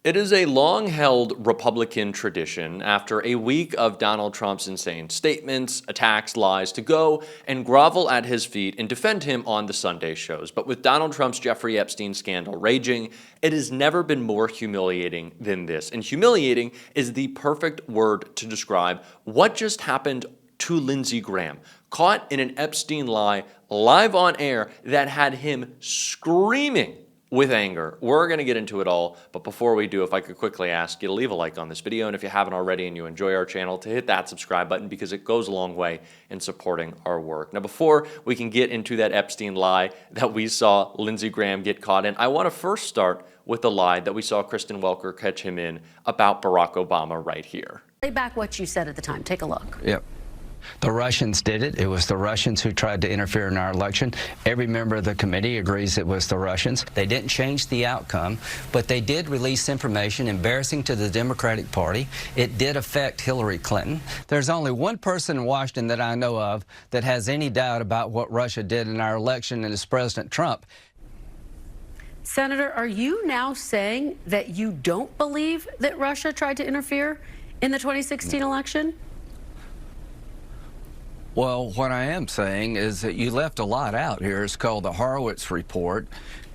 It is a long-held Republican tradition after a week of Donald Trump's insane statements, attacks, lies to go and grovel at his feet and defend him on the Sunday shows. But with Donald Trump's Jeffrey Epstein scandal raging, it has never been more humiliating than this. And humiliating is the perfect word to describe what just happened to Lindsey Graham, caught in an Epstein lie live on air that had him screaming with anger. We're going to get into it all, but before we do, if I could quickly ask you to leave a like on this video, and if you haven't already and you enjoy our channel, to hit that subscribe button because it goes a long way in supporting our work. Now, before we can get into that Epstein lie that we saw Lindsey Graham get caught in, I want to first start with the lie that we saw Kristen Welker catch him in about Barack Obama right here. Play back what you said at the time. Take a look. Yep. The Russians did it. It was the Russians who tried to interfere in our election. Every member of the committee agrees it was the Russians. They didn't change the outcome, but they did release information embarrassing to the Democratic Party. It did affect Hillary Clinton. There's only one person in Washington that I know of that has any doubt about what Russia did in our election, and it's President Trump. Senator, are you now saying that you don't believe that Russia tried to interfere in the 2016 election? Well, what I am saying is that you left a lot out here. It's called the Horowitz Report.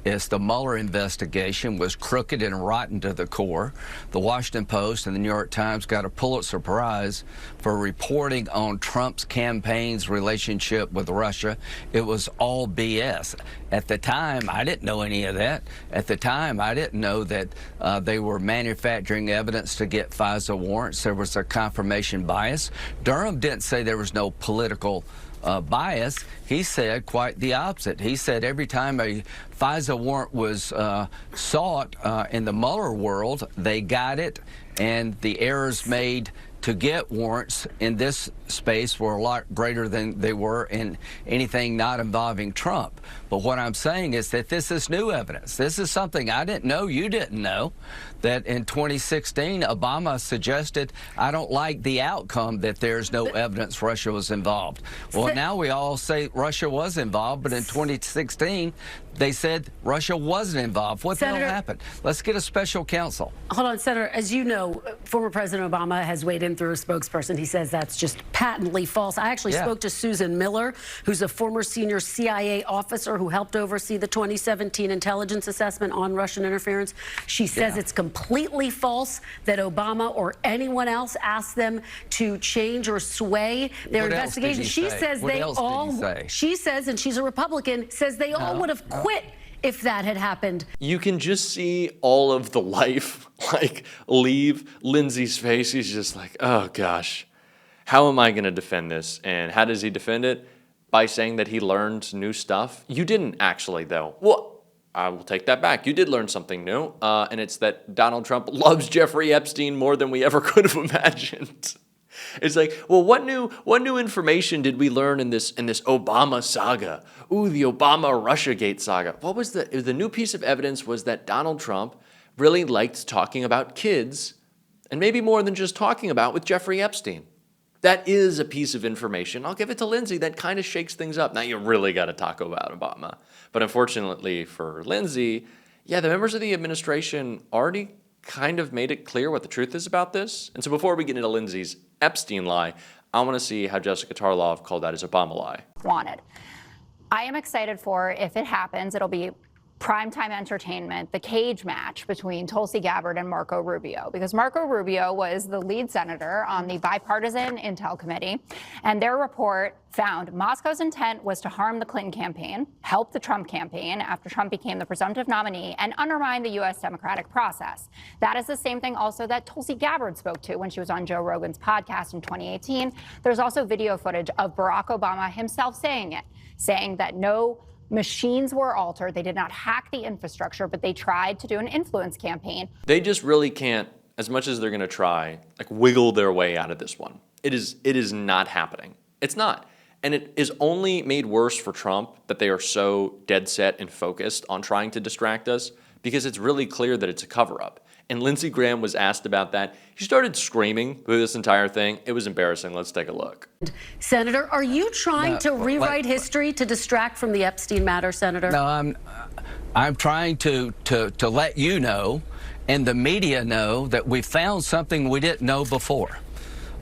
It's the Mueller investigation was crooked and rotten to the core. The Washington Post and the New York Times got a Pulitzer Prize for reporting on Trump's campaign's relationship with Russia. It was all BS. At the time, I didn't know any of that. At the time, I didn't know that they were manufacturing evidence to get FISA warrants. There was a confirmation bias. Durham didn't say there was no political bias. He said quite the opposite. He said every time a FISA warrant was sought in the Mueller world, they got it, and the errors made to get warrants in this space were a lot greater than they were in anything not involving Trump. But what I'm saying is that this is new evidence. This is something I didn't know, you didn't know, that in 2016, Obama suggested, I don't like the outcome that there's no evidence Russia was involved. Well, now we all say Russia was involved, but in 2016, they said Russia wasn't involved. What the hell happened? Let's get a special counsel. Hold on, Senator. As you know, former President Obama has weighed in through a spokesperson. He says that's just patently false. I actually spoke to Susan Miller, who's a former senior CIA officer who helped oversee the 2017 intelligence assessment on Russian interference. She says it's completely false that Obama or anyone else asked them to change or sway their investigation. She says they all, she says, and she's a Republican, says they all would have quit if that had happened. You can just see all of the life leave Lindsey's face. He's just like, oh gosh, how am I going to defend this? And how does he defend it? By saying that he learned new stuff. You didn't actually, though. Well, I will take that back. You did learn something new, and it's that Donald Trump loves Jeffrey Epstein more than we ever could have imagined. It's like, well, what new information did we learn in this Obama saga? Ooh, the Obama Russiagate saga. What was the new piece of evidence was that Donald Trump really liked talking about kids, and maybe more than just talking about with Jeffrey Epstein. That is a piece of information. I'll give it to Lindsey. That kind of shakes things up. Now you really got to talk about Obama. But unfortunately for Lindsey, yeah, the members of the administration already kind of made it clear what the truth is about this. And so before we get into Lindsey's Epstein lie, I want to see how Jessica Tarlov called that his Obama lie. Wanted. I am excited for, if it happens, it'll be primetime entertainment, the cage match between Tulsi Gabbard and Marco Rubio, because Marco Rubio was the lead senator on the bipartisan Intel Committee, and their report found Moscow's intent was to harm the Clinton campaign, help the Trump campaign after Trump became the presumptive nominee, and undermine the U.S. democratic process. That is the same thing also that Tulsi Gabbard spoke to when she was on Joe Rogan's podcast in 2018. There's also video footage of Barack Obama himself saying it, saying that no machines were altered. They did not hack the infrastructure, but they tried to do an influence campaign. They just really can't, as much as they're going to try, wiggle their way out of this one. It is not happening. It's not. And it is only made worse for Trump that they are so dead set and focused on trying to distract us, because it's really clear that it's a cover-up. And Lindsey Graham was asked about that. He started screaming through this entire thing. It was embarrassing. Let's take a look. Senator, are you trying to rewrite history to distract from the Epstein matter, Senator? No, I'm trying to let you know and the media know that we found something we didn't know before.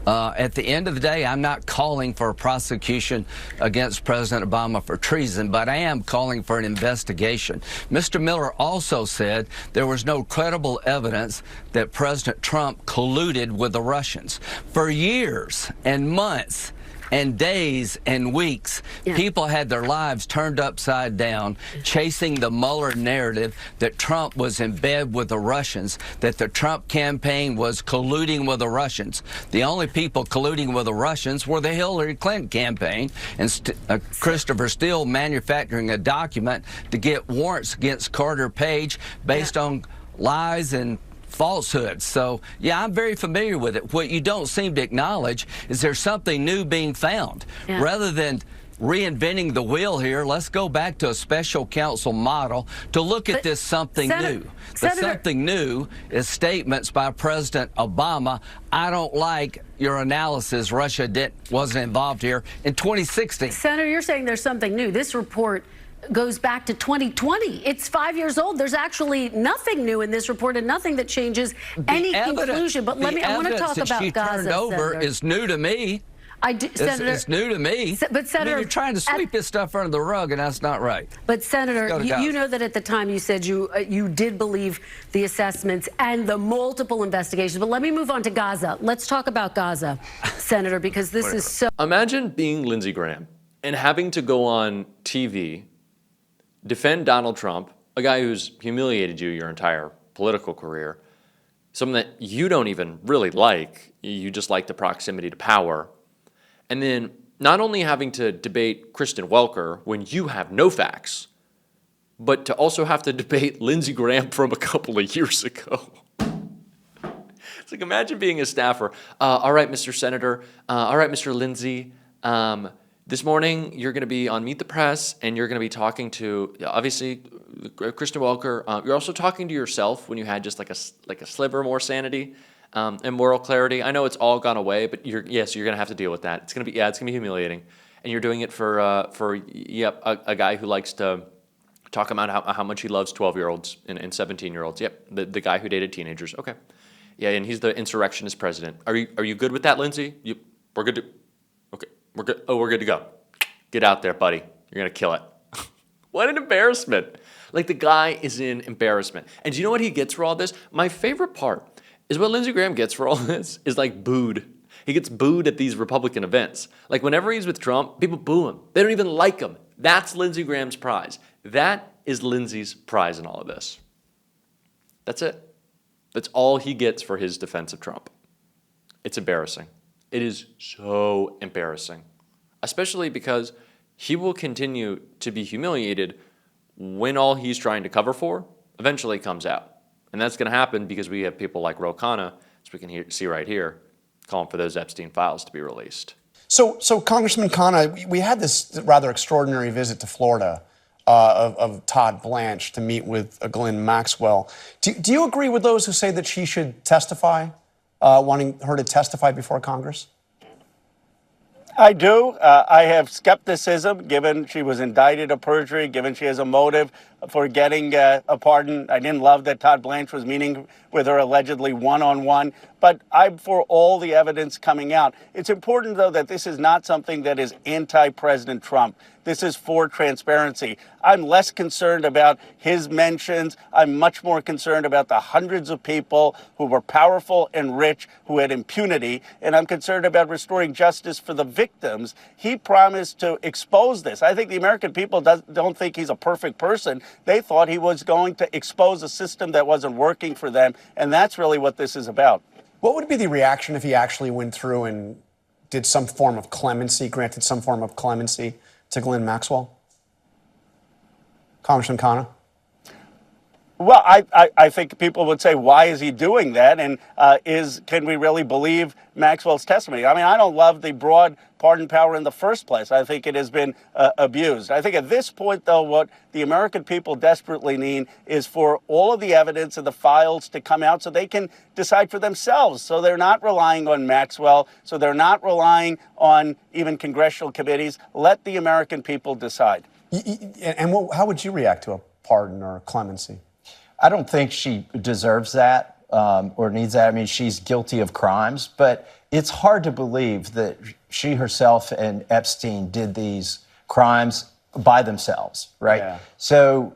At the end of the day, I'm not calling for a prosecution against President Obama for treason, but I am calling for an investigation. Mr. Miller also said there was no credible evidence that President Trump colluded with the Russians. For years and months and days and weeks, people had their lives turned upside down chasing the Mueller narrative that Trump was in bed with the Russians, that the Trump campaign was colluding with the Russians. The only people colluding with the Russians were the Hillary Clinton campaign and Christopher Steele manufacturing a document to get warrants against Carter Page based on lies and falsehoods. So, yeah, I'm very familiar with it. What you don't seem to acknowledge is there's something new being found. Rather than reinventing the wheel here, let's go back to a special counsel model to look at this something new. The something new is statements by President Obama. I don't like your analysis. Russia wasn't involved here in 2016. Senator, you're saying there's something new. This report goes back to 2020. It's 5 years old. There's actually nothing new in this report and nothing that changes any conclusion. But I want to talk about Gaza. Turned over is new to me. Senator, it's new to me. But Senator, you're trying to sweep this stuff under the rug, and that's not right. But Senator, you know that at the time you said you did believe the assessments and the multiple investigations. But let me move on to Gaza. Let's talk about Gaza, Senator, because this is so. Imagine being Lindsey Graham and having to go on TV, defend Donald Trump, a guy who's humiliated you your entire political career, someone that you don't even really like, you just like the proximity to power, and then not only having to debate Kristen Welker when you have no facts, but to also have to debate Lindsey Graham from a couple of years ago. It's like, imagine being a staffer. All right, Mr. Senator. All right, Mr. Lindsey. This morning, you're going to be on Meet the Press, and you're going to be talking to, obviously, Kristen Welker. You're also talking to yourself when you had just like a sliver more sanity and moral clarity. I know it's all gone away, but you're going to have to deal with that. It's going to be humiliating, and you're doing it for a guy who likes to talk about how much he loves 12-year-olds and 17-year-olds. Yep, the guy who dated teenagers. Okay, yeah, and he's the insurrectionist president. Are you good with that, Lindsey? We're good to. Okay. We're good. Oh, we're good to go. Get out there, buddy. You're going to kill it. What an embarrassment. Like, the guy is in embarrassment. And do you know what he gets for all this? My favorite part is what Lindsey Graham gets for all this is, like, booed. He gets booed at these Republican events. Like, whenever he's with Trump, people boo him. They don't even like him. That's Lindsey Graham's prize. That is Lindsey's prize in all of this. That's it. That's all he gets for his defense of Trump. It's embarrassing. It is so embarrassing, especially because he will continue to be humiliated when all he's trying to cover for eventually comes out. And that's going to happen because we have people like Ro Khanna, as we can see right here, calling for those Epstein files to be released. So Congressman Khanna, we had this rather extraordinary visit to Florida of Todd Blanche to meet with Ghislaine Maxwell. Do you agree with those who say that she should testify? Wanting her to testify before Congress? I do. I have skepticism, given she was indicted of perjury, given she has a motive for getting a pardon. I didn't love that Todd Blanche was meeting with her allegedly one-on-one, but I'm for all the evidence coming out. It's important, though, that this is not something that is anti-President Trump. This is for transparency. I'm less concerned about his mentions. I'm much more concerned about the hundreds of people who were powerful and rich who had impunity, and I'm concerned about restoring justice for the victims. He promised to expose this. I think the American people don't think he's a perfect person. They thought he was going to expose a system that wasn't working for them, and that's really what this is about. What would be the reaction if he actually went through and did some form of clemency, granted some form of clemency to Ghislaine Maxwell? Congressman Khanna? Well, I think people would say, why is he doing that? And can we really believe Maxwell's testimony? I mean, I don't love the broad pardon power in the first place. I think it has been abused. I think at this point, though, what the American people desperately need is for all of the evidence and the files to come out so they can decide for themselves. So they're not relying on Maxwell. So they're not relying on even congressional committees. Let the American people decide. And how would you react to a pardon or a clemency? I don't think she deserves that or needs that. I mean, she's guilty of crimes, but it's hard to believe that she herself and Epstein did these crimes by themselves, right? Yeah. So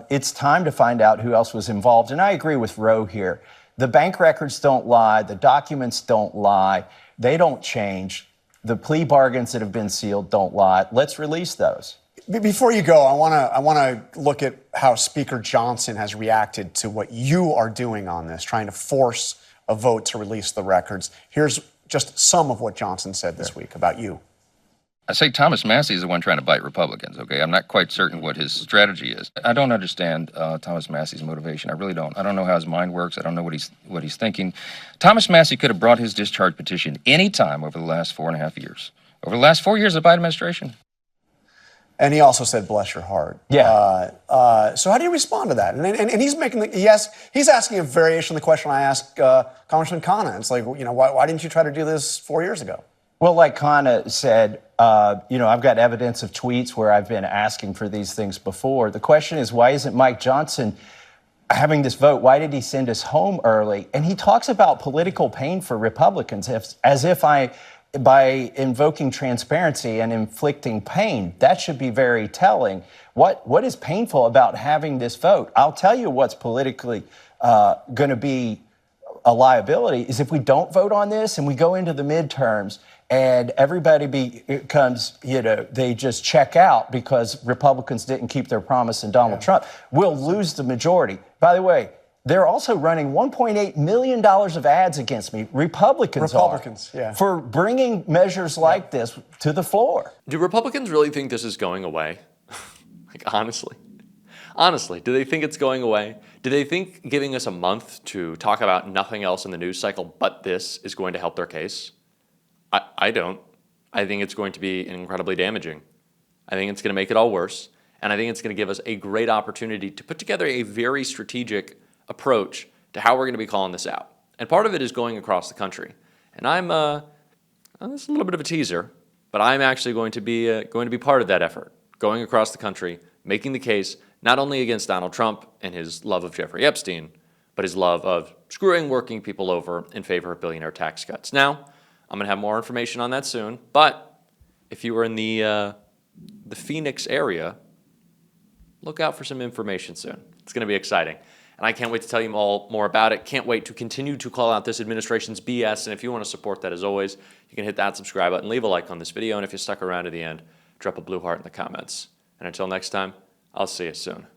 it's time to find out who else was involved. And I agree with Roe here. The bank records don't lie. The documents don't lie. They don't change. The plea bargains that have been sealed don't lie. Let's release those. Before you go, I want to look at how Speaker Johnson has reacted to what you are doing on this, trying to force a vote to release the records. Here's just some of what Johnson said this week about you. I say Thomas Massie is the one trying to bite Republicans, okay? I'm not quite certain what his strategy is. I don't understand Thomas Massie's motivation. I really don't. I don't know how his mind works. I don't know what he's thinking. Thomas Massie could have brought his discharge petition any time over the last 4.5 years. Over the last 4 years of the Biden administration. And he also said, bless your heart. Yeah. So how do you respond to that? And he's making he's asking a variation of the question I asked Congressman Khanna. It's like, why didn't you try to do this 4 years ago? Well, like Khanna said, I've got evidence of tweets where I've been asking for these things before. The question is, why isn't Mike Johnson having this vote? Why did he send us home early? And he talks about political pain for Republicans as if by invoking transparency and inflicting pain. That should be very telling. What is painful about having this vote? I'll tell you what's politically going to be a liability is if we don't vote on this and we go into the midterms and everybody becomes, they just check out because Republicans didn't keep their promise in Donald Trump. We'll lose the majority. By the way, they're also running $1.8 million of ads against me. Republicans are, for bringing measures like this to the floor. Do Republicans really think this is going away? Honestly, do they think it's going away? Do they think giving us a month to talk about nothing else in the news cycle but this is going to help their case? I don't. I think it's going to be incredibly damaging. I think it's going to make it all worse. And I think it's going to give us a great opportunity to put together a very strategic approach to how we're going to be calling this out. And part of it is going across the country. And this is a little bit of a teaser, but I'm actually going to be part of that effort, going across the country, making the case not only against Donald Trump and his love of Jeffrey Epstein, but his love of screwing working people over in favor of billionaire tax cuts. Now, I'm going to have more information on that soon, but if you were in the Phoenix area, look out for some information soon. It's going to be exciting. And I can't wait to tell you all more about it. Can't wait to continue to call out this administration's BS. And if you want to support that, as always, you can hit that subscribe button, leave a like on this video, and if you stuck around to the end, drop a blue heart in the comments. And until next time, I'll see you soon.